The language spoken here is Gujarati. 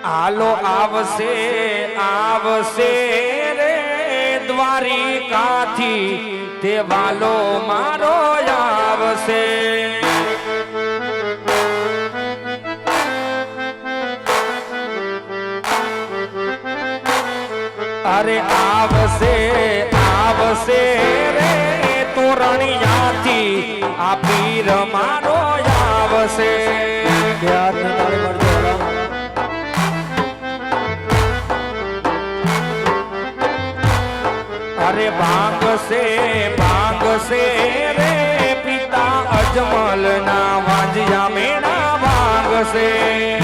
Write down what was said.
આલો આવશે આવશે રે દ્વારિકાથી તે વાલો મારો આવશે અરે આવશે આવશે રે તોરણિયાથી આ પીર મારો આવશે અરે ભાંગશે રે પિતા અજમલ ના વાંજિયા મેળા ભાંગશે